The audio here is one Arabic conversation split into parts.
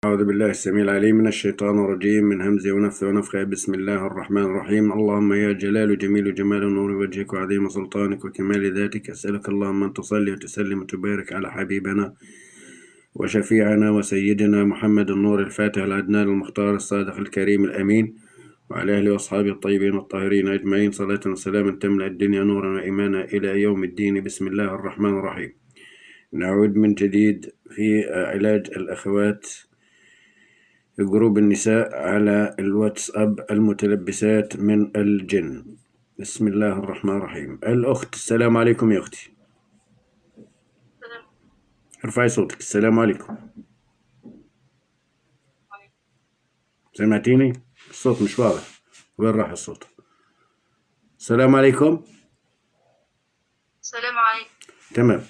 أعوذ بالله السميع العليم من الشيطان الرجيم من همزه ونفثه ونفخه. بسم الله الرحمن الرحيم. اللهم يا جلال جميل جمال نور وجهك وعظيم سلطانك وكمال ذاتك، أسألك اللهم أن تصلي وتسلم وتبارك على حبيبنا وشفيعنا وسيدنا محمد النور الفاتح العدنان المختار الصادق الكريم الأمين، وعلى أهله وأصحابه الطيبين الطاهرين أجمعين، صلاة وسلاما تملأ الدنيا نورا وإيمانا إلى يوم الدين. بسم الله الرحمن الرحيم. نعود من جديد في علاج الأخوات في جروب النساء على الواتساب المتلبسات من الجن. بسم الله الرحمن الرحيم. الأخت، السلام عليكم يا أختي. ارفعي صوتك. السلام عليكم. سمعتيني؟ الصوت مش واضح. وين راح الصوت؟ السلام عليكم. السلام عليكم. تمام.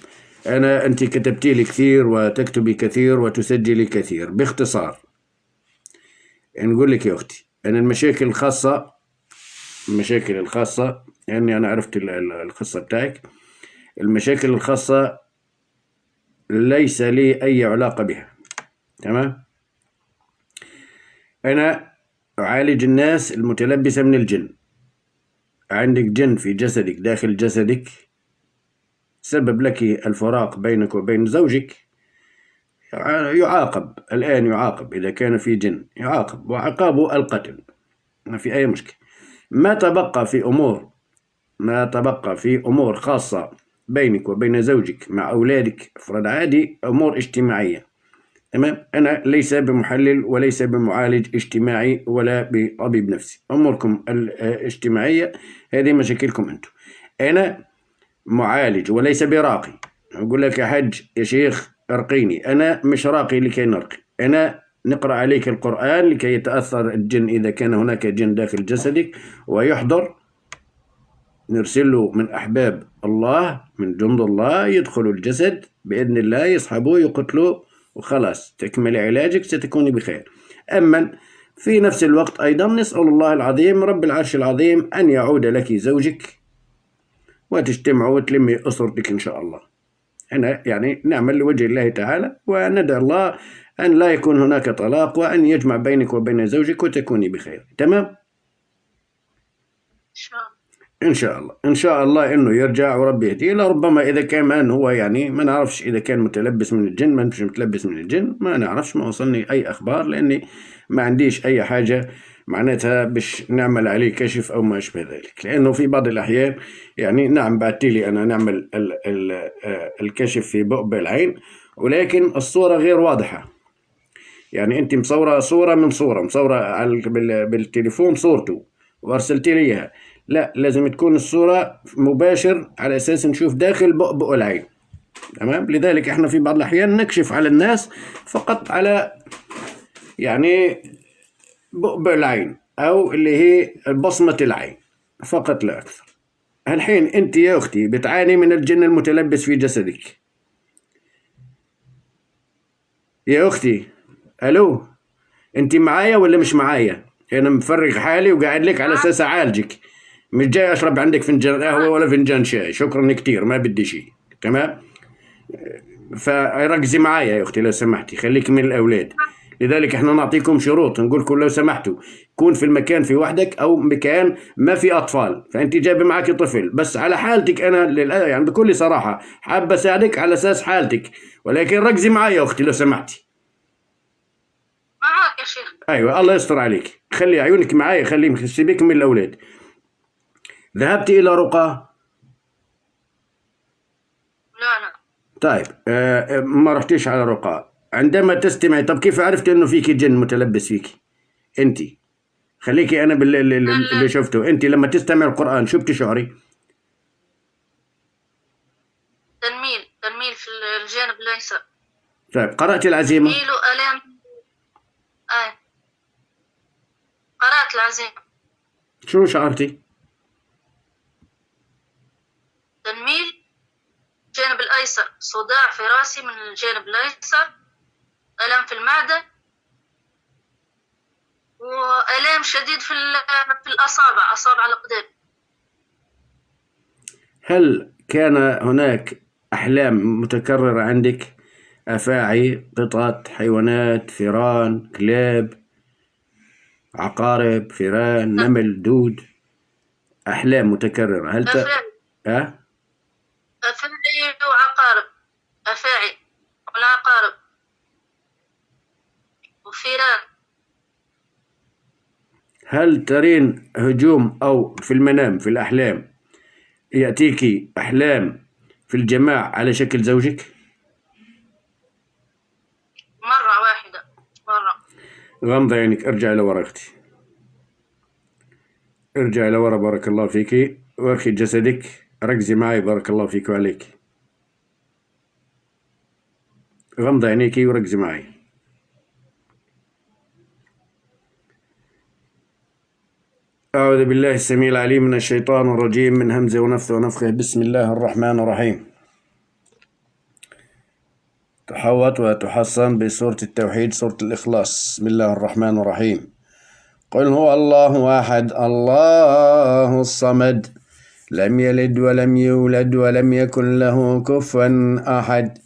أنت كتبتي لي كثير وتكتبي كثير وتسجلي كثير. باختصار نقول لك يا أختي، أنا المشاكل الخاصة يعني أنا عرفت القصة بتاعك. المشاكل الخاصة ليس لي أي علاقة بها، تمام؟ أنا أعالج الناس المتلبسة من الجن. عندك جن في جسدك، داخل جسدك، سبب لك الفراق بينك وبين زوجك. يعاقب الآن، يعاقب إذا كان في جن يعاقب، وعقابه القتل، ما في أي مشكلة. ما تبقى في أمور خاصة بينك وبين زوجك مع أولادك، أفراد عادي، أمور اجتماعية، تمام؟ أنا ليس بمحلل وليس بمعالج اجتماعي ولا بطبيب نفسي. أموركم الاجتماعية هذه مشاكلكم أنتم. أنا معالج وليس براقي. أقول لك يا حج يا شيخ ارقيني، أنا مش راقي لكي نرقي. أنا نقرأ عليك القرآن لكي يتأثر الجن إذا كان هناك جن داخل جسدك ويحضر، نرسل له من أحباب الله، من جند الله، يدخل الجسد بإذن الله، يصحبوه، يقتلوه، وخلاص تكمل علاجك، ستكوني بخير. أما في نفس الوقت أيضا نسأل الله العظيم رب العرش العظيم أن يعود لك زوجك وتجتمعوا وتلمي أسرتك إن شاء الله. أنا يعني نعمل لوجه الله تعالى، وندعو الله أن لا يكون هناك طلاق، وأن يجمع بينك وبين زوجك وتكوني بخير. تمام؟ إن شاء الله إنه يرجع وربي يهديه. لربما إذا كان هو يعني ما نعرفش إذا كان متلبس من الجن، ما مش متلبس من الجن، ما نعرفش، ما وصلني أي أخبار، لأني ما عنديش أي حاجة معناتها باش نعمل عليه كشف أو ما أشبه ذلك. لأنه في بعض الأحيان يعني نعم بعتيلي أنا نعمل الكشف في بؤبة العين، ولكن الصورة غير واضحة. يعني أنت مصورة صورة من صورة، مصورة بالتليفون صورته وأرسلتي لي إياها. لا، لازم تكون الصورة مباشر على أساس نشوف داخل بؤبؤ العين، تمام؟ لذلك احنا في بعض الأحيان نكشف على الناس فقط على يعني بؤبؤ العين أو اللي هي بصمة العين فقط لا أكثر. الحين أنت يا أختي بتعاني من الجن المتلبس في جسدك. يا أختي ألو، أنت معايا ولا مش معايا؟ أنا مفرغ حالي وقاعد لك على أساس أعالجك، مش جاي أشرب عندك فنجان قهوة ولا فنجان شاي. شكرا كتير، ما بدي شيء، تمام؟ فركزي معايا يا أختي لو سمحتي، خليك من الأولاد. لذلك احنا نعطيكم شروط، نقول لكم لو سمحتوا كون في المكان في وحدك أو مكان ما في أطفال. فأنت جايب معك طفل، بس على حالتك أنا يعني بكل صراحة حابة أساعدك على أساس حالتك، ولكن ركزي معايا يا أختي لو سمحتي. معاك يا شيخ. أيوة، الله يستر عليك، خلي عيونك معايا، خلي سيبك من الأولاد. ذهبت إلى رقى؟ لا. طيب ما رحتيش على رقى. عندما تستمعي، طب كيف عرفت إنه فيك جن متلبس فيك؟ أنت خليكي أنا اللي شفته. أنت لما تستمع القرآن شو بتشعري؟ تنميل في الجانب الأيسر. طيب قرأت العزيمة؟ تنميل وألم. قرأت العزيمة. شو شعرتي؟ تنميل الجانب الأيسر، صداع في رأسي من الجانب الأيسر، ألم في المعدة، وألم شديد في أصابع الأقدام. هل كان هناك أحلام متكررة عندك أفاعي، قطط، حيوانات، فئران، كلاب، عقارب، فئران، نمل، دود. أحلام متكررة. أفاعي. أفاعي وعقارب. أفاعي والعقارب وفيران. هل ترين هجوم أو في المنام في الأحلام يأتيك أحلام في الجماع على شكل زوجك؟ مرة واحدة. غمض عينك، ارجع لورا أختي، ارجع لورا بارك الله فيك، وارخي جسدك، ركزي معي بارك الله فيك وعليك. غمض عينيك وركزي معي. أعوذ بالله السميع العليم من الشيطان الرجيم، من همزه ونفثه ونفخه. بسم الله الرحمن الرحيم. تحوط وتحصن بسورة التوحيد، سورة الإخلاص. بسم الله الرحمن الرحيم. قل هو الله أحد الله الصمد لم يلد ولم يولد ولم يكن له كفوا أحد.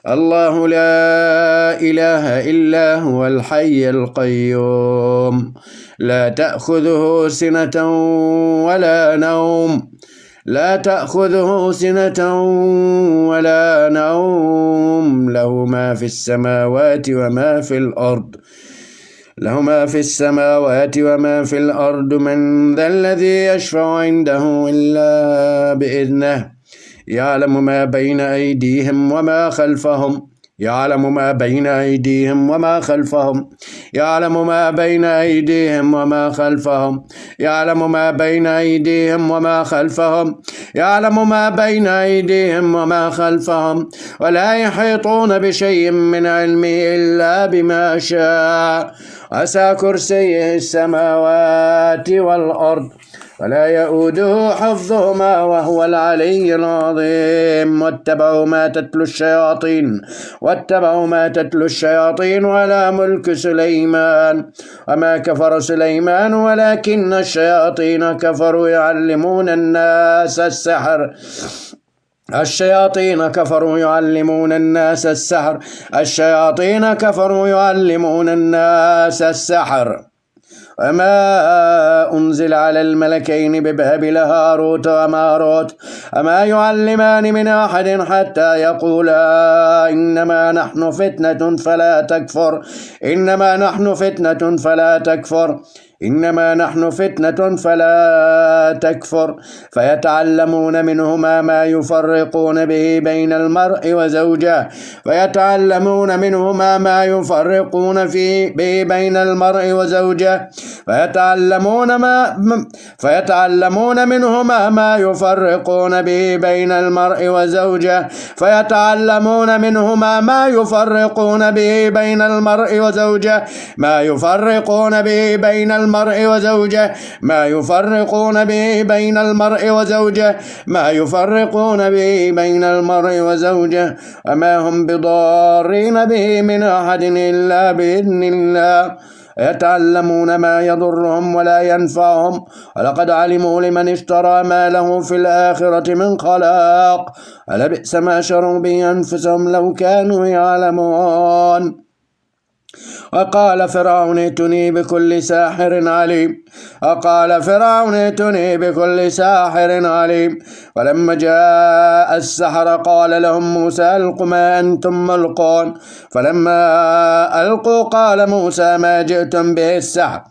الله لا إله إلا هو الحي القيوم لا تأخذه سنة ولا نوم لا تأخذه سنة ولا نوم له ما في السماوات وما في الأرض من ذا الذي يشفع عنده إلا بإذنه يعلم ما بين أيديهم وما خلفهم يعلم ما بين أيديهم وما خلفهم يعلم ما بين أيديهم وما خلفهم يعلم ما بين أيديهم وما خلفهم يعلم ما بين أيديهم وما خلفهم ولا يحيطون بشيء من علمه إلا بما شاء وسع كرسيه السماوات والأرض ولا يؤوده حفظهما وهو العلي العظيم. واتبعوا ما تتلو الشياطين على ملك سليمان وما كفر سليمان ولكن الشياطين كفروا يعلمون الناس السحر الشياطين كفروا يعلمون الناس السحر وما أنزل على الملكين ببابل هاروت وماروت وما يعلمان من أحد حتى يقولا إنما نحن فتنة فلا تكفر فيتعلمون منهما ما يفرقون به بين المرء وزوجه فيتعلمون منهما ما يفرقون به بين المرء وزوجه وما هم بضارين به من أحد إلا بإذن الله يتعلمون ما يضرهم ولا ينفعهم ولقد علموا لمن اشترى ما له في الآخرة من خلاق ألبئس ما شروا به أنفسهم لو كانوا يعلمون. وقال فرعون ائتوني بكل ساحر عليم ولما جاء السحرة قال لهم موسى ألقوا ما أنتم ملقون فلما ألقوا قال موسى ما جئتم به السحر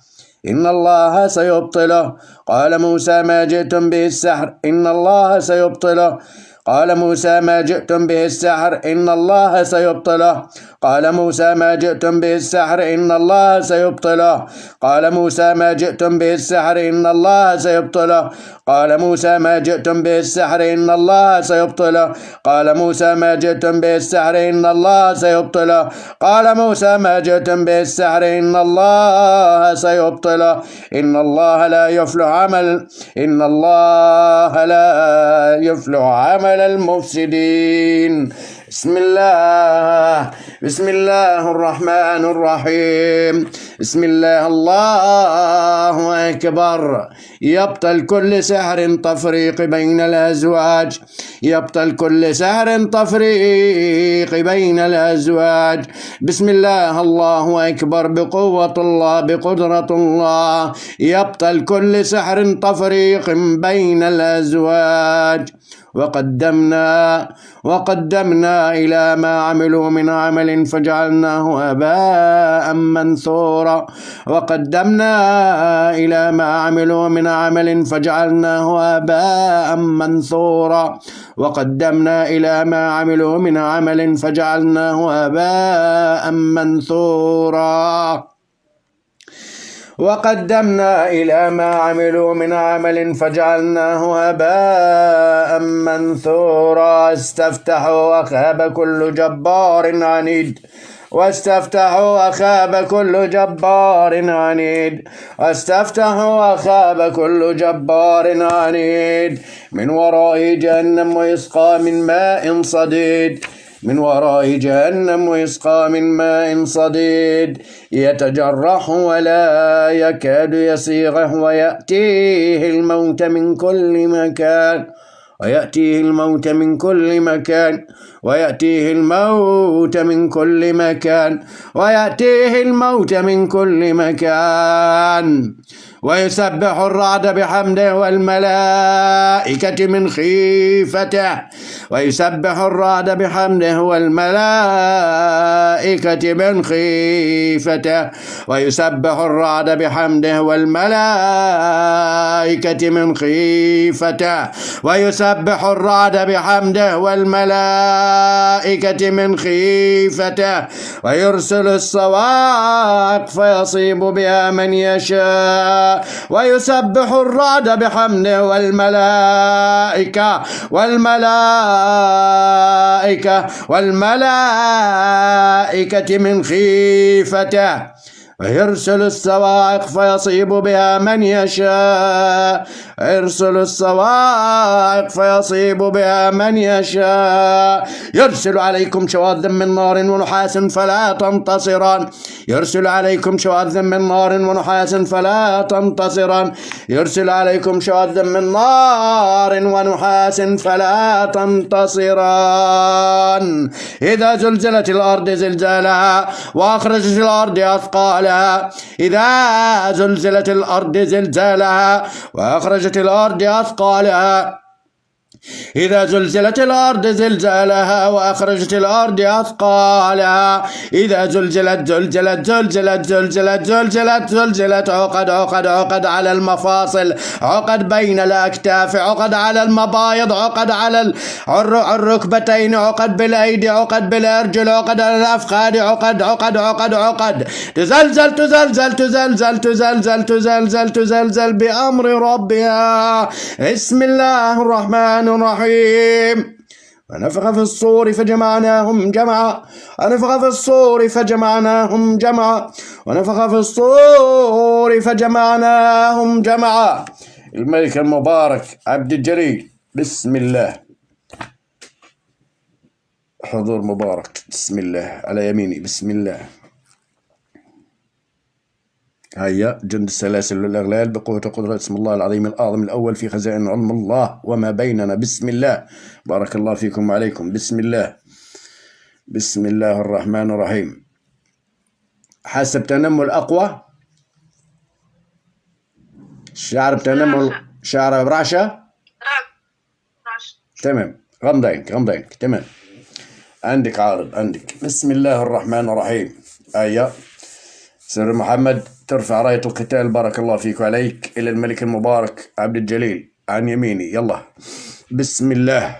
إن الله سيبطله قال موسى ما جئتم به السحر إن الله سيبطله قال موسى ما جئتم به السحر إن الله سيبطله قال موسى ما جئتم به السحر إن الله سيبطله قال موسى ما جئتم به السحر إن الله سيبطله قال موسى ما جئتم به السحر إن الله سيبطله قال موسى ما جئتم به السحر إن الله سيبطله قال موسى ما جئتم به السحر إن الله سيبطله إن الله لا يفلح عمل المفسدين. بسم الله الرحمن الرحيم. بسم الله الله أكبر. يبطل كل سحر تفريق بين الأزواج، يبطل كل سحر تفريق بين الأزواج. بسم الله الله أكبر بقوة الله بقدرة الله، يبطل كل سحر تفريق بين الأزواج. وقدمنا إلى ما عملوا من عمل فجعلناه هباء منثورا. وقدمنا إلى ما عملوا من عمل فجعلناه هباء منثورا. وقدمنا إلى ما عملوا من عمل فجعلناه هباء منثورا. وقدمنا إلى ما عملوا من عمل فجعلناه هباء منثورا. استفتحوا وخاب كل جبار عنيد، واستفتحوا وخاب كل جبار عنيد، واستفتحوا وخاب كل جبار عنيد. من وراء جهنم ويسقى من ماء صديد، من وراء جهنم ويسقى من ماء صديد. يتجرح ولا يكاد يسيغه، ويأتيه الموت من كل مكان، ويأتيه الموت من كل مكان، ويأتيه الموت من كل مكان، ويأتيه الموت من كل مكان. ويسبح الرعد بحمده والملائكة من خيفته، ويسبح الرعد بحمده والملائكة من خيفته، ويسبح الرعد بحمده والملائكة من خيفته، ويسبح الرعد بحمده والملائكة من خيفته. ويرسل الصواعق فيصيب بها من يشاء. ويسبح الرعد بحمده والملائكة من خيفته. ويرسل الصواعق فيصيب بها من يشاء. يرسل الصواعق فيصيب بها من يشاء. يرسل عليكم شواظ من نار ونحاس فلا تنتصران. يرسل عليكم شواظ من نار ونحاس فلا تنتصران. يرسل عليكم شواظ من نار ونحاس فلا تنتصران. إذا زلزلت الأرض زلزالها وأخرجت الأرض أثقالها. إذا زلزلت الأرض زلزالها وأخرجت الأرض أثقالها. إذا زلزلت الأرض زلزالها وأخرجت الأرض أثقالها. إذا زلزلت عقد على المفاصل، عقد بين الأكتاف، عقد على المبايض، عقد على الركبتين، عقد بالأيدي، عقد بالأرجل، عقد على الأفخاذ، عقد تزلزل بأمر ربها. بسم الله الرحمن الرحيم. ونفخ في الصور فجمعناهم جمعا، ونفخ في الصور فجمعناهم جمعا، ونفخ في الصور فجمعناهم جمعا. الملك المبارك عبد الجليل. بسم الله. حضور مبارك. بسم الله على يميني. بسم الله. هيا جند السلاسل والأغلال بقوة وقدرة اسم الله العظيم الأعظم الأول في خزائن علم الله وما بيننا. بسم الله. بارك الله فيكم وعليكم. بسم الله. بسم الله الرحمن الرحيم. حاسة بتنمل أقوى، شعر بتنمل، شعر برعشة. تمام. غمضينك. تمام. عندك عارض عندك. بسم الله الرحمن الرحيم. هيا سر محمد ترفع راية القتال. بارك الله فيك وعليك إلى الملك المبارك عبد الجليل عن يميني. يلا. بسم الله.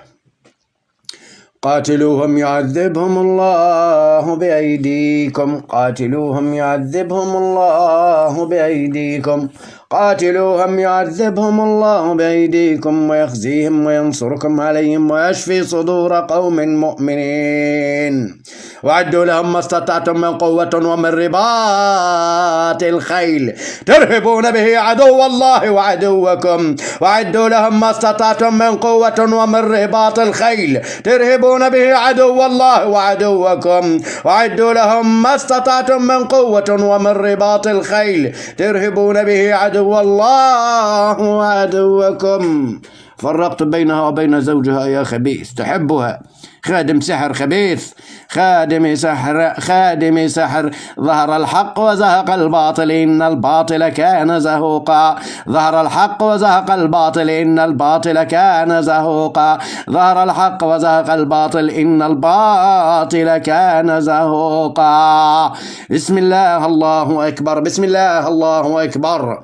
قاتلوهم يعذبهم الله بأيديكم، قاتلوهم يعذبهم الله بأيديكم، قاتلوهم يعذبهم الله بأيديكم ويخزيهم وينصركم عليهم ويشفي صدور قوم مؤمنين. وأعدوا لهم ما استطعتم من قوة ومن رباط الخيل ترهبون به عدو الله وعدوكم. وأعدوا لهم ما استطعتم من قوة ومن رباط الخيل ترهبون به عدو الله وعدوكم. وأعدوا لهم ما استطعتم من قوة ومن رباط الخيل ترهبون به عدو الله وعدوكم. فرقت بينها وبين زوجها يا خبيث تحبها. خادم سحر خبيث، خادم سحر. ظهر الحق وزهق الباطل إن الباطل كان زهوقا. ظهر الحق وزهق الباطل إن الباطل كان زهوقا. ظهر الحق وزهق الباطل إن الباطل كان زهوقا. بسم الله الله أكبر. بسم الله الله أكبر.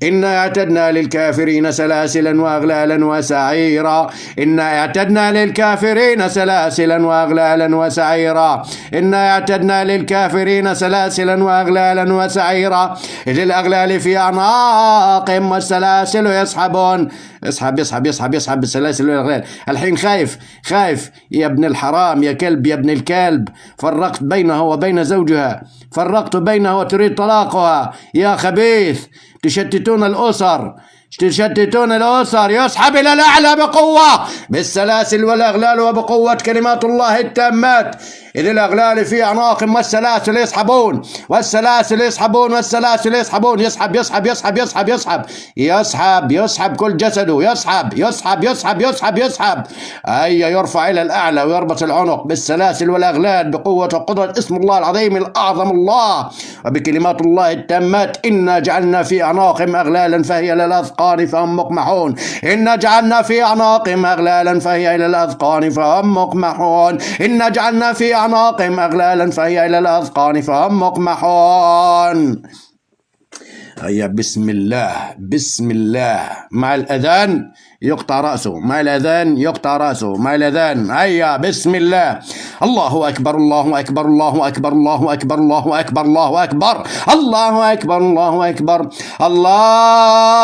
إنا اعتدنا للكافرين سلاسلا وأغلالا وسعيرا. إنا اعتدنا للكافرين سلاسلا وأغلالا وسعيرا. إنا اعتدنا للكافرين سلاسلا وأغلالا وسعيرا. إذ الأغلال في أعناقهم والسلاسل يسحبون. يسحب يسحب يسحب يسحب السلاسل والأغلال. الحين خايف يا ابن الحرام يا كلب يا ابن الكلب. فرقت بينه وبين زوجها، فرقت بينه وتريد طلاقها يا خبيث. تشتتون الأسر، تشتتون الأسر. يسحب إلى الأعلى بقوة بالسلاسل والأغلال وبقوة كلمات الله التامات. إذ الأغلال في أعناقهم والسلاسل يسحبون، والسلاسل يسحبون، والسلاسل يسحبون. يسحب يسحب يسحب يسحب يسحب يسحب يسحب كل جسده. يسحب يسحب يسحب يسحب يسحب. يرفع إلى الأعلى ويربط العنق بالسلاسل والأغلال بقوة وقدرة اسم الله العظيم الأعظم الله وبكلمات الله التامات. إنا جعلنا في أعناقهم أغلالا فهي إلى الأذقان فهم مقمحون. إنا جعلنا في أعناقهم أغلالا فهي إلى الأذقان فهم مقمحون. إنا جعلنا في أعناقهم أغلالا فهي إلى الأذقان فهم مقمحون. هيا بسم الله بسم الله. مع الأذان يقطع رأسه، مع الأذان يقطع رأسه، مع الأذان. هيا بسم الله. الله أكبر الله أكبر الله أكبر الله أكبر الله أكبر الله أكبر الله أكبر الله أكبر الله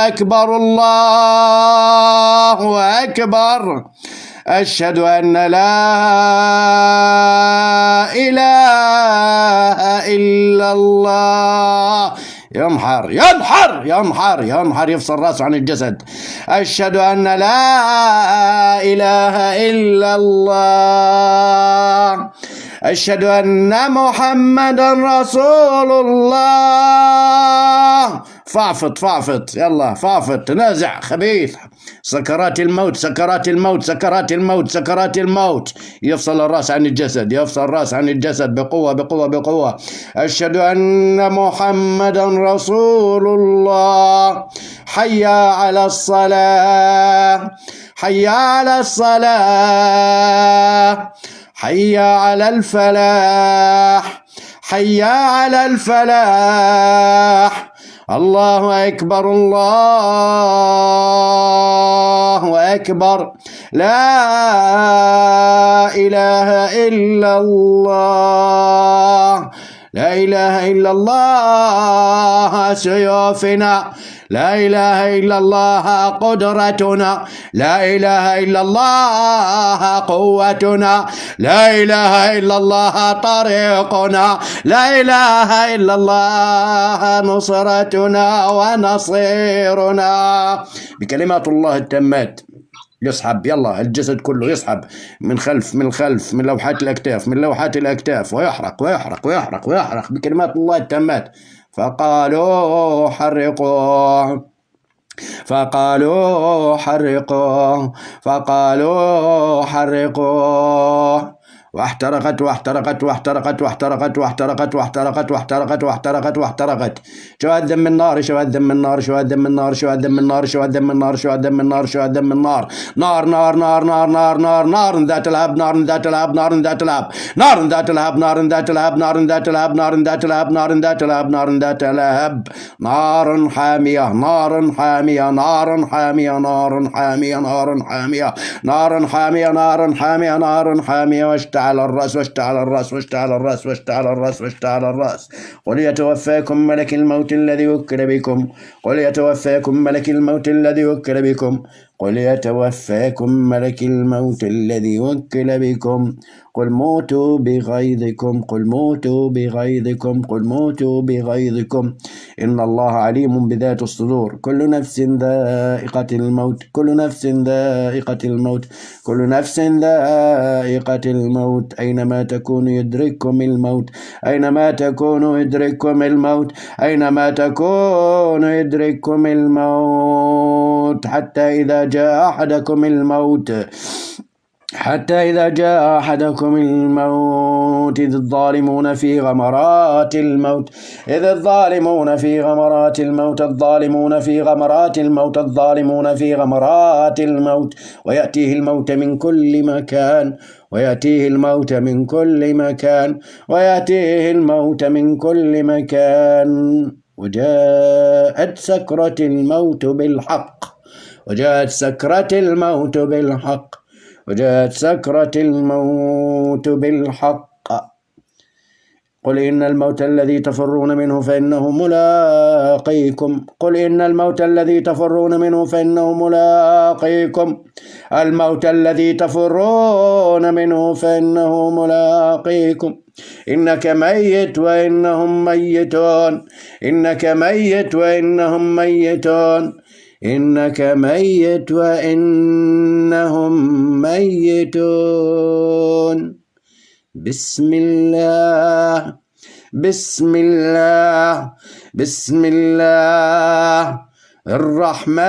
أكبر الله أكبر. أشهد أن لا إله إلا الله. ينحر ينحر ينحر ينحر يفصل رأسه عن الجسد. أشهد أن لا إله إلا الله. أشهد أن محمدا رسول الله. فعفط يلا فعفط تنازع خبيث. سكرات الموت سكرات الموت سكرات الموت سكرات الموت. يفصل الرأس عن الجسد، يفصل الرأس عن الجسد بقوة بقوة بقوة. أشهد أن محمدا رسول الله. حي على الصلاة حي على الصلاة حي على الفلاح حي على الفلاح. الله أكبر الله أكبر. لا إله إلا الله. لا إله إلا الله سيوفنا. لا إله إلا الله قدرتنا. لا إله إلا الله قوتنا. لا إله إلا الله طريقنا. لا إله إلا الله نصرتنا ونصيرنا. بكلمات الله التامات. يسحب يلا الجسد كله يسحب من خلف من الخلف من لوحات الأكتاف من لوحات الأكتاف ويحرق ويحرق ويحرق ويحرق بكلمات الله التامات. فقالوا حرقوه فقالوا حرقوه فقالوا حرقوه. واحترقت واحترقت واحترقت واحترقت واحترقت واحترقت واحترقت واحترقت واحترقت. شو الدم من النار شو الدم من النار شو الدم من النار شو الدم من النار شو الدم من النار شو الدم من النار شو الدم من النار. نار نار نار نار نار نار نار ذات لهب نار ذات لهب نار ذات لهب نار ذات لهب نار ذات لهب نار ذات لهب نار ذات لهب نار ذات لهب نار ذات لهب. نار حامية نار حامية نار حامية نار حامية نار حامية نار حامية نار حامية نار حامية. واشتعل الرأس واشتعل الرأس واشتعل الرأس واشتعل الرأس واشتعل الرأس. قل يتوفاكم ملك الموت الذي وكل بكم. قل يتوفاكم ملك الموت الذي وكل بكم. قل يتوفاكم ملك الموت الذي وكل بكم. قل موتوا بغيظكم. قل موتوا بغيظكم. قل موتوا بغيظكم. إن الله عليم بذات الصدور. كل نفس ذائقة الموت. كل نفس ذائقة الموت. كل نفس ذائقة الموت. أينما تكونوا يدرككم الموت. أينما تكونوا يدرككم الموت. أينما تكونوا يدرككم الموت. حتى إذا جاء أحدكم الموت. حتى إذا جاء أحدكم الموت إذ الظالمون في غمرات الموت. إذ الظالمون في غمرات الموت. الظالمون في غمرات الموت. الظالمون في غمرات الموت. ويأتيه الموت من كل مكان. ويأتيه الموت من كل مكان. ويأتيه الموت من كل مكان. وجاءت سكرة الموت بالحق. وجاءت سكرة الموت بالحق. وجاءت سكرة الموت بالحق. قل إن الموت الذي تفرون منه فإنه ملاقيكم. قل إن الموت الذي تفرون منه فإنه ملاقيكم. الموت الذي تفرون منه فإنه ملاقيكم. إنك ميت وإنهم ميتون. إنك ميت وإنهم ميتون. إنك ميت وإنهم ميتون. بسم الله. بسم الله. بسم الله الرحمن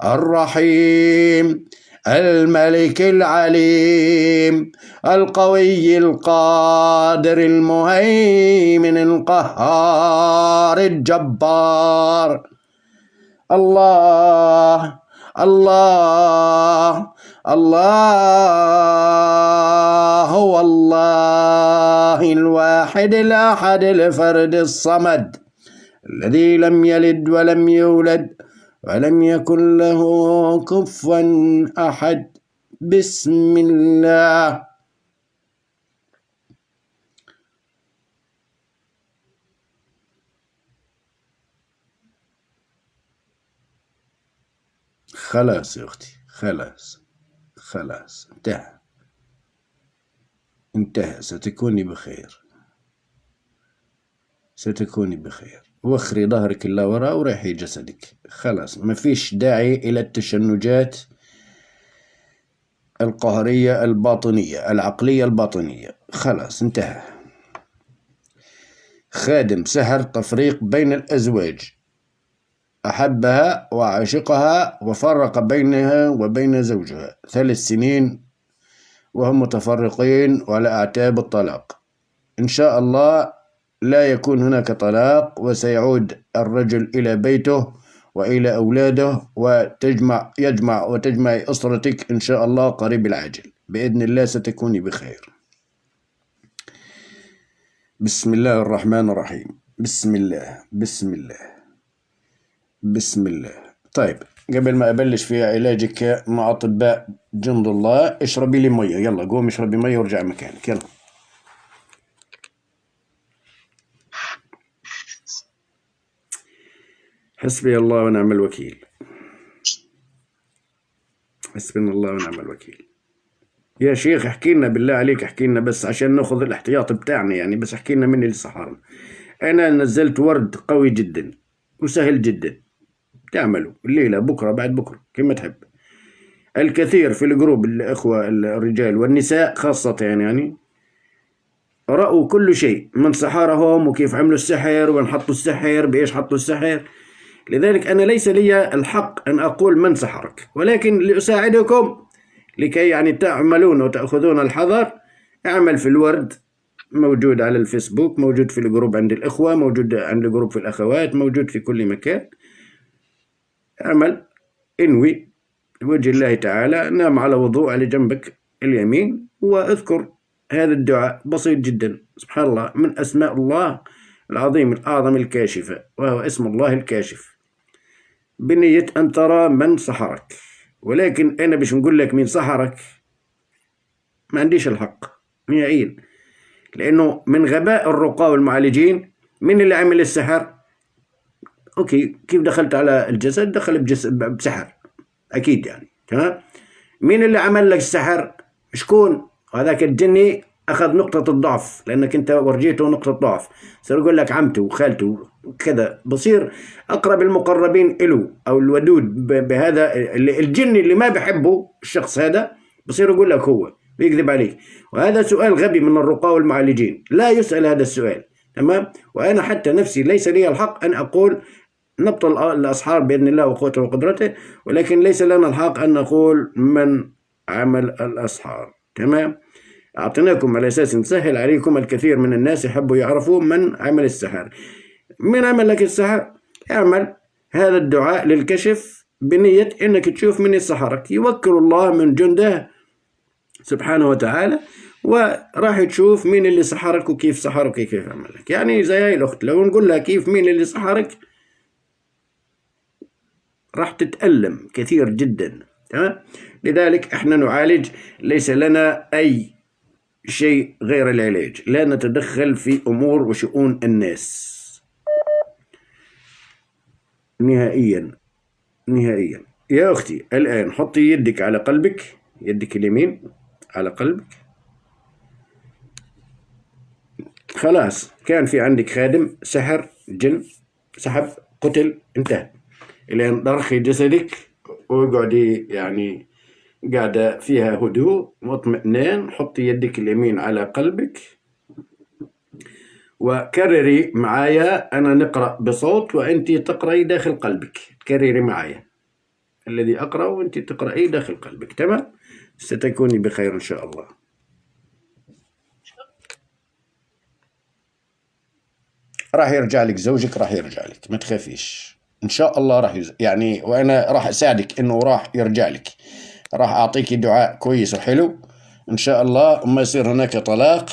الرحيم الملك العليم القوي القادر المهيمن القهار الجبار. الله الله الله هو الله الواحد الأحد الفرد الصمد الذي لم يلد ولم يولد ولم يكن له كفوا أحد. بسم الله. خلاص يا أختي، خلاص انتهى. ستكوني بخير. وخري ظهرك إلا وراء وريحي جسدك. خلاص ما فيش داعي إلى التشنجات القهرية الباطنية العقلية الباطنية. خلاص انتهى. خادم سهر تفريق بين الأزواج، أحبها وعشقها وفرق بينها وبين زوجها 3 سنين وهم متفرقين وعلى أعتاب الطلاق. إن شاء الله لا يكون هناك طلاق، وسيعود الرجل إلى بيته وإلى أولاده، وتجمع أسرتك إن شاء الله قريب العاجل بإذن الله. ستكوني بخير. بسم الله الرحمن الرحيم. بسم الله. بسم الله. بسم الله. طيب قبل ما أبلش في علاجك مع أطباء جند الله، اشربي لي مية. يلا قوم اشربي مية وارجع مكانك. يلا. حسبي الله ونعم الوكيل. حسبنا الله ونعم الوكيل. يا شيخ احكي لنا بالله عليك، احكي لنا بس عشان ناخذ الاحتياط بتاعنا يعني، بس احكي لنا من اللي صحرنا. أنا نزلت ورد قوي جدا وسهل جدا، تعملوا الليلة بكرة بعد بكرة كما تحب. الكثير في الجروب الأخوة الرجال والنساء خاصة يعني رأوا كل شيء من سحرهم وكيف عملوا السحر وين حطوا السحر بإيش حطوا السحر. لذلك أنا ليس لي الحق أن أقول من سحرك، ولكن لأساعدكم لكي يعني تعملون وتأخذون الحذر. اعمل في الورد، موجود على الفيسبوك، موجود في الجروب عند الإخوة، موجود عند الجروب في الأخوات، موجود في كل مكان. اعمل، انوي لوجه الله تعالى، نام على وضوء على جنبك اليمين واذكر هذا الدعاء بسيط جدا. سبحان الله، من أسماء الله العظيم الأعظم الكاشفة، وهو اسم الله الكاشف، بنية أن ترى من سحرك. ولكن أنا باش نقول لك مين سحرك ما عنديش الحق نهائيا، لأنه من غباء الرقاة والمعالجين من اللي عمل السحر؟ أوكي، كيف دخلت على الجسد؟ دخل بسحر أكيد يعني، تمام. مين اللي عمل لك السحر؟ شكون؟ هذاك الجني أخذ نقطة الضعف، لأنك أنت ورجيته نقطة ضعف، صار يقول لك عمته وخالته كذا، بصير أقرب المقربين إله أو الودود بهذا الجن اللي ما بحبه الشخص هذا، بصير يقول لك هو بيكذب عليك. وهذا سؤال غبي من الرقاة والمعالجين، لا يسأل هذا السؤال، تمام. وأنا حتى نفسي ليس لي الحق أن أقول نبطل الأسحار بإذن الله وقوته وقدرته، ولكن ليس لنا الحق أن نقول من عمل الأسحار، تمام. أعطيناكم على أساس نسهل عليكم، الكثير من الناس يحبوا يعرفوا من عمل السحر. من عمل لك السحر؟ اعمل هذا الدعاء للكشف بنية أنك تشوف من سحرك، يوكل الله من جنده سبحانه وتعالى، وراح تشوف مين اللي سحرك وكيف سحرك وكيف عملك. يعني زي هاي الأخت لو نقول لها كيف مين اللي سحرك راح تتألم كثير جدا، تمام. لذلك احنا نعالج، ليس لنا أي شيء غير العلاج، لا نتدخل في أمور وشؤون الناس نهائيا نهائيا. يا أختي الآن حطي يدك على قلبك، يدك اليمين على قلبك. خلاص، كان في عندك خادم سحر، جن، سحب، قتل، انتهى. الآن ضرخي جسدك واقعدي يعني قاعدة فيها هدوء واطمئنان. حطي يدك اليمين على قلبك وكرري معايا، أنا نقرأ بصوت وأنت تقرأي داخل قلبك، كرري معايا الذي أقرأ وأنت تقرأي داخل قلبك، تمام. ستكوني بخير إن شاء الله. راح يرجع لك زوجك، راح يرجع لك، ما تخافيش إن شاء الله. راح يعني وأنا راح أساعدك إنه راح يرجع لك، راح أعطيك دعاء كويس وحلو إن شاء الله، وما يصير هناك طلاق،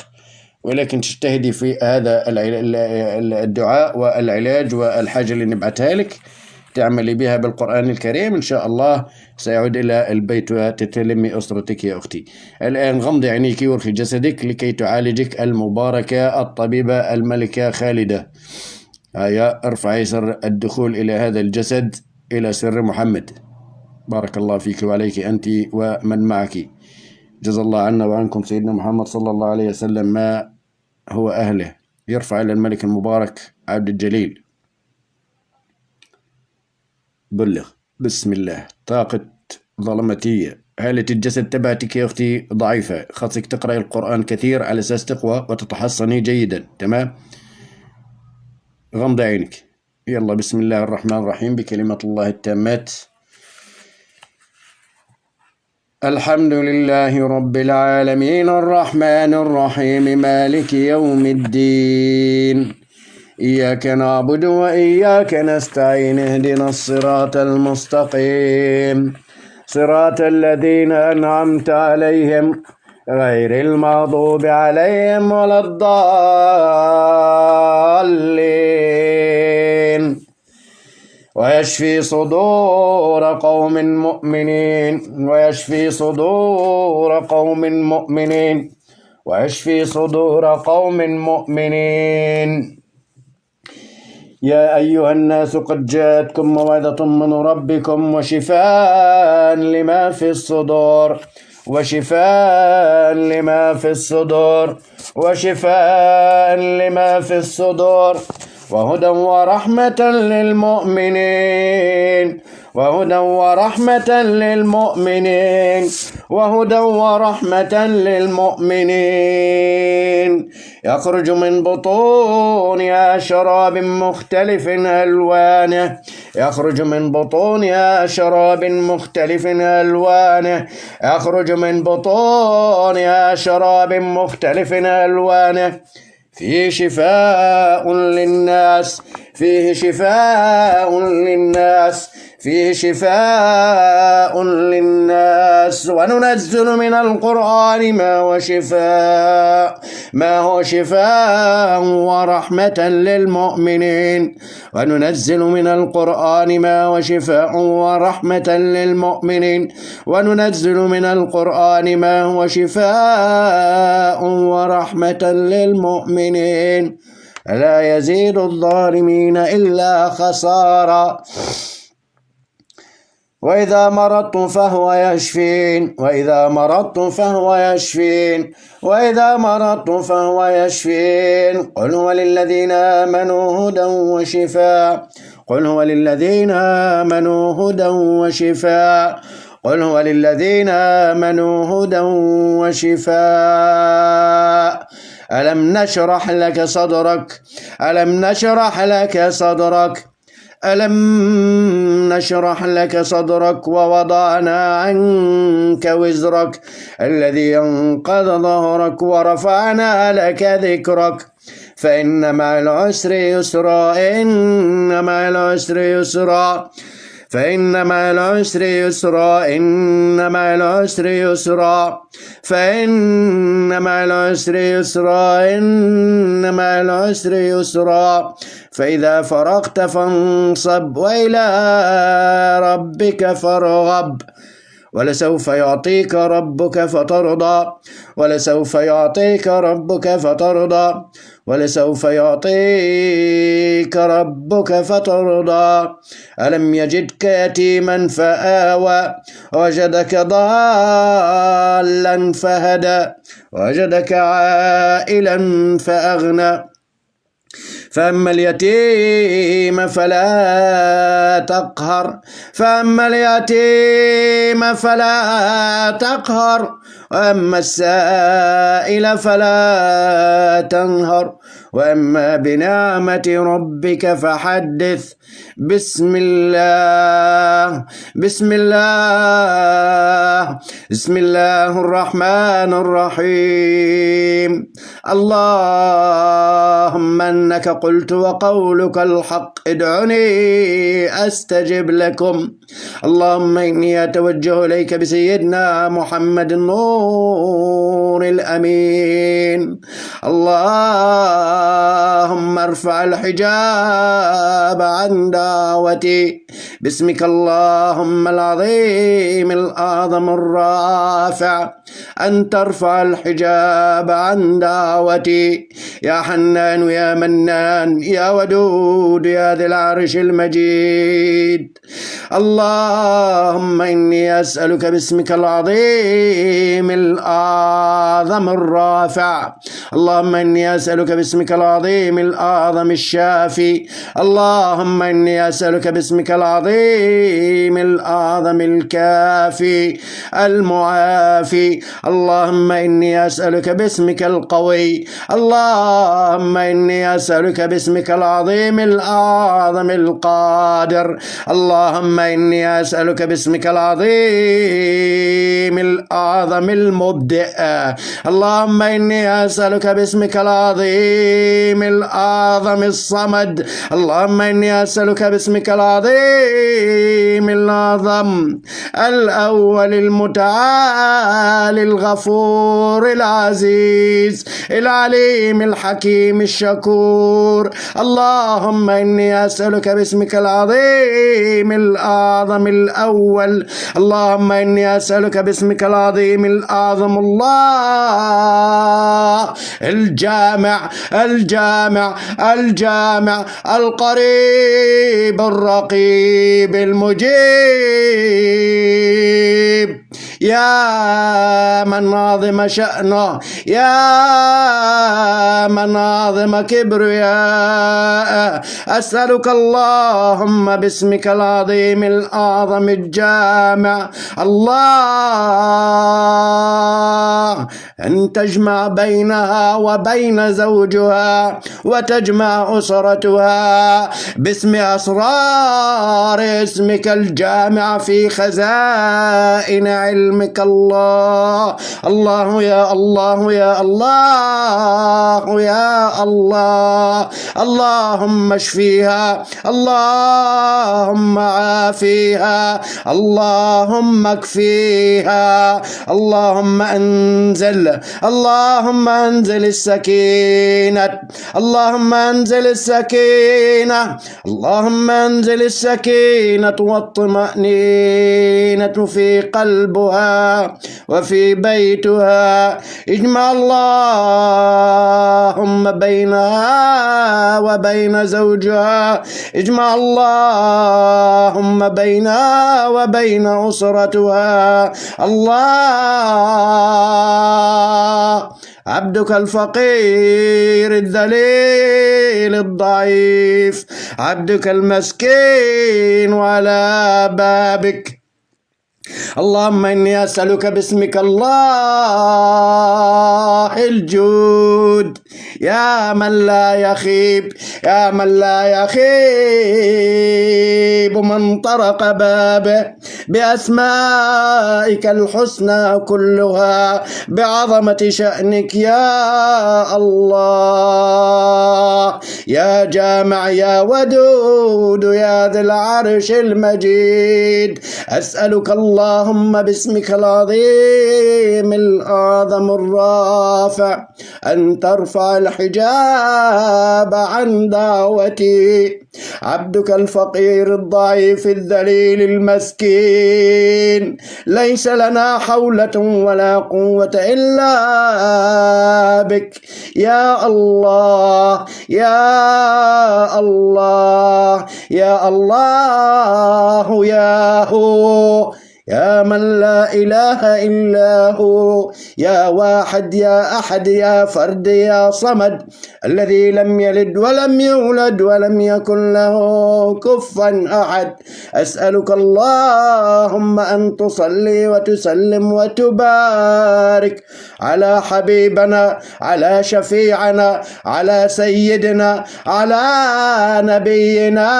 ولكن تجتهدي في هذا الدعاء والعلاج والحاجة اللي نبعتها لك تعملي بها بالقرآن الكريم، إن شاء الله سيعود إلى البيت وتتلمي أسرتك يا أختي. الآن غمضي عينيك وارخي جسدك لكي تعالجك المباركة الطبيبة الملكة خالدة. هيا ارفعي سر الدخول إلى هذا الجسد، إلى سر محمد. بارك الله فيك وعليك أنت ومن معك. جزا الله عنا وعنكم سيدنا محمد صلى الله عليه وسلم ما هو أهله. يرفع إلى الملك المبارك عبد الجليل. بلغ بسم الله. طاقة ظلمتية، حالة الجسد تبعتك يا أختي ضعيفة، خاصك تقرأ القرآن كثير على أساس تقوى وتتحصني جيدا، تمام. غمض عينك، يلا. بسم الله الرحمن الرحيم، بكلمة الله التامات. الحمد لله رب العالمين الرحمن الرحيم مالك يوم الدين، إياك نعبد وإياك نستعين، اهدنا الصراط المستقيم، صراط الذين أنعمت عليهم غير المغضوب عليهم ولا الضالين. ويشفي صدور قوم مؤمنين، ويشفي صدور قوم مؤمنين، ويشفي صدور قوم مؤمنين. يا أيها الناس قد جاءتكم موعظة من ربكم وشفاء لما في الصدور، وشفاء لما في الصدور، وشفاء لما في الصدور، وهدى ورحمة للمؤمنين، وهدى ورحمة للمؤمنين، وهدى ورحمة للمؤمنين. يخرج من بطونها شراب مختلف ألوانه، يخرج من بطونها شراب مختلف ألوانه، يخرج من بطونها شراب مختلف ألوانه، فيه شفاء للناس، فيه شفاء للناس، فيه شفاء للناس. وننزل من القرآن ما هو شفاء ورحمة للمؤمنين. وننزل من القرآن ما هو شفاء ورحمة للمؤمنين. وننزل من القرآن ما هو شفاء ورحمة للمؤمنين. لا يزيد الظالمين إلا خسارا. وإذا مرضت فهو يشفين. وإذا مرضت فهو يشفين. وإذا مرضت فهو يشفين. قل هو للذين آمنوا هدى وشفاء. قل هو للذين آمنوا هدى وشفاء. قل هو للذين آمنوا هدى وشفاء. ألم نشرح لك صدرك. ألم نشرح لك صدرك. ألم نشرح لك صدرك ووضعنا عنك وزرك الذي ينقض ظهرك ورفعنا لك ذكرك فإن مع العسر يسرا. إن مع العسر يسرا. فإن مع العسر يسرا. إن مع العسر يسرا. فإن مع العسر يسرا. إن مع العسر يسرا. فإذا فرغت فانصب وإلى ربك فارغب. ولسوف يعطيك ربك فترضى. ولسوف يعطيك ربك فترضى. ولسوف يعطيك ربك فترضى. ألم يجدك يتيما فآوى. وجدك ضالا فهدى. وجدك عائلا فأغنى. فأما اليتيم فلا تقهر. فأما اليتيم فلا تقهر. وأما السائل فلا تنهر. وأما بنعمة ربك فحدث. بسم الله. بسم الله. بسم الله الرحمن الرحيم. اللهم أنك قلت وقولك الحق ادعوني أستجب لكم. اللهم إني أتوجه إليك بسيدنا محمد النور الأمين. اللهم ارفع الحجاب عن دعوتي باسمك اللهم العظيم الأعظم الرافع أن ترفع الحجاب عن دعوتي يا حنان يا منان يا ودود يا ذي العرش المجيد. اللهم إني أسألك باسمك العظيم الأعظم الرافع. اللهم إني أسألك باسمك العظيم الأعظم الشافي. اللهم إني أسألك باسمك العظيم الأعظم الكافي المعافي. اللهم إني أسألك باسمك القوي. اللهم إني أسألك باسمك العظيم الأعظم القادر. اللهم إني أسألك باسمك العظيم الأعظم المبدئ. اللهم إني أسألك باسمك العظيم الأعظم الصمد. اللهم إني أسألك باسمك العظيم الأعظم الأول المتعالي الغفور العزيز العليم الحكيم الشكور. اللهم إني أسألك باسمك العظيم الأعظم الأول. اللهم إني أسألك باسمك العظيم الأعظم الله الجامع الجامع الجامع القريب الرقيب المجيب يا من عظم شأنه يا من عظم كبرياء. أسألك اللهم باسمك العظيم الأعظم الجامع الله أن تجمع بينها وبين زوجها وتجمع أسرتها باسم أسرار اسمك الجامع في خزائن علمك الله. الله يا الله يا الله يا الله. اللهم اشفيها، اللهم عافيها، اللهم اكفيها. اللهم انزل السكينة، اللهم انزل السكينة، اللهم انزل السكينة والطمأنينة في قلبها وفي بيتها. اجمع اللهم بينها وبين زوجها، اجمع اللهم بينها وبين أسرتها. الله عبدك الفقير الذليل الضعيف، عبدك المسكين على بابك. اللهم إني أسألك باسمك الله الجود، يا من لا يخيب، يا من لا يخيب من طرق بابه، بأسمائك الحسنى كلها، بعظمة شأنك يا الله، يا جامع يا ودود يا ذي العرش المجيد. أسألك اللهم باسمك العظيم الأعظم الرافع أن ترفع الحجاب عن دعوتي، عبدك الفقير الضعيف الذليل المسكين، ليس لنا حولة ولا قوة إلا بك يا الله يا الله يا الله يا هو، يا من لا إله إلا هو، يا واحد يا أحد يا فرد يا صمد، الذي لم يلد ولم يولد ولم يكن له كفوا أحد. أسألك اللهم أن تصلي وتسلم وتبارك على حبيبنا، على شفيعنا، على سيدنا، على نبينا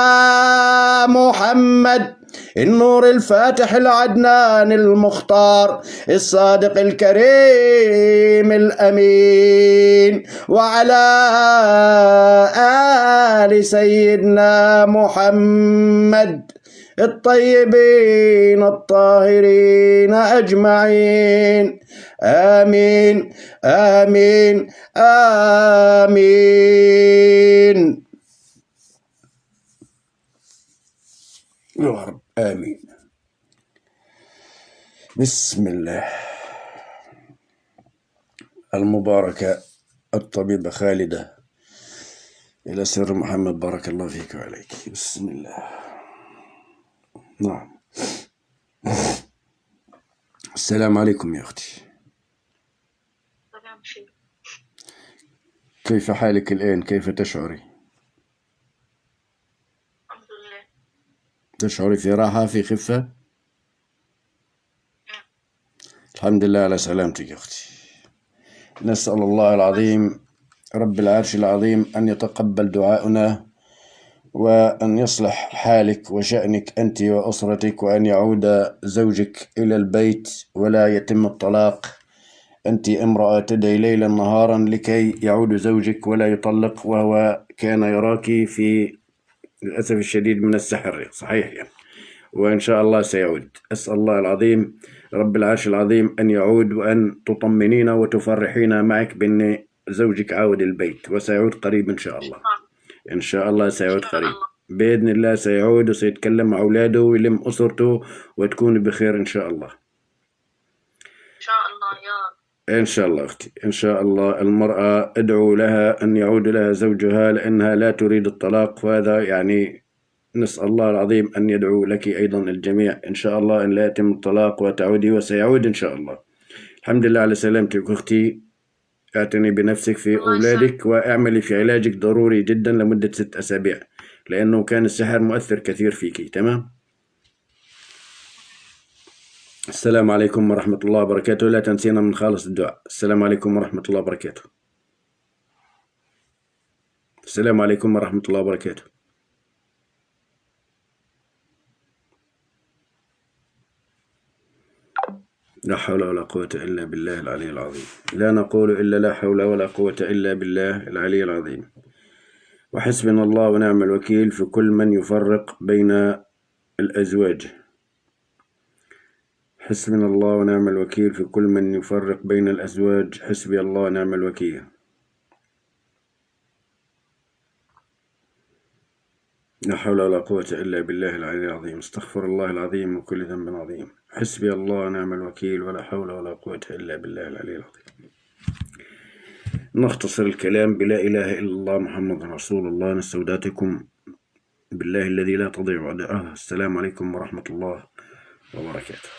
محمد النور الفاتح العدنان المختار الصادق الكريم الأمين، وعلى آل سيدنا محمد الطيبين الطاهرين أجمعين. آمين آمين آمين يا رب آمين. بسم الله. المباركة الطبيبة خالدة إلى سر محمد، بارك الله فيك وعليك. بسم الله. نعم. السلام عليكم يا أختي. كيف حالك الآن؟ كيف تشعري؟ الحمد لله. تشعري في راحة، في خفة؟ الحمد لله على سلامتك يا أختي. نسأل الله العظيم رب العرش العظيم أن يتقبل دعاؤنا، وأن يصلح حالك وشأنك أنت وأسرتك، وأن يعود زوجك إلى البيت ولا يتم الطلاق. أنت امرأة تدعي ليلا نهارا لكي يعود زوجك ولا يطلق، وهو كان يراك في للأسف الشديد من السحر، صحيح يعني. وإن شاء الله سيعود. أسأل الله العظيم رب العرش العظيم أن يعود، وأن تطمنينا وتفرحينا معك بأن زوجك عاود البيت، وسيعود قريب إن شاء الله. إن شاء الله سيعود قريب بإذن الله. سيعود وسيتكلم مع أولاده ويلم أسرته وتكون بخير إن شاء الله. إن شاء الله يا رب. إن شاء الله أختي، إن شاء الله. المرأة ادعو لها أن يعود لها زوجها لأنها لا تريد الطلاق، وهذا يعني نسأل الله العظيم أن يدعو لك أيضا الجميع إن شاء الله أن لا يتم الطلاق وتعودي، وسيعود إن شاء الله. الحمد لله على سلامتك أختي. اعتني بنفسك في أولادك، واعملي في علاجك ضروري جدا لمدة 6 أسابيع، لأنه كان السحر مؤثر كثير فيك. تمام. السلام عليكم ورحمة الله وبركاته. لا تنسينا من خالص الدعاء. السلام عليكم ورحمة الله وبركاته. السلام عليكم ورحمة الله وبركاته. لا حول ولا قوة إلا بالله العلي العظيم. لا نقول إلا لا حول ولا قوة إلا بالله العلي العظيم. وحسبنا الله ونعم الوكيل في كل من يفرق بين الأزواج. حسبنا الله ونعم الوكيل في كل من يفرق بين الأزواج. حسبي الله ونعم الوكيل. لا حول ولا قوة إلا بالله العلي العظيم. استغفر الله العظيم من كل ذنب عظيم. حسبي الله ونعم الوكيل ولا حول ولا قوة إلا بالله العلي العظيم. نختصر الكلام بلا إله إلا الله محمد رسول الله. نستودعكم بالله الذي لا تضيع ودائعه. السلام عليكم ورحمة الله وبركاته.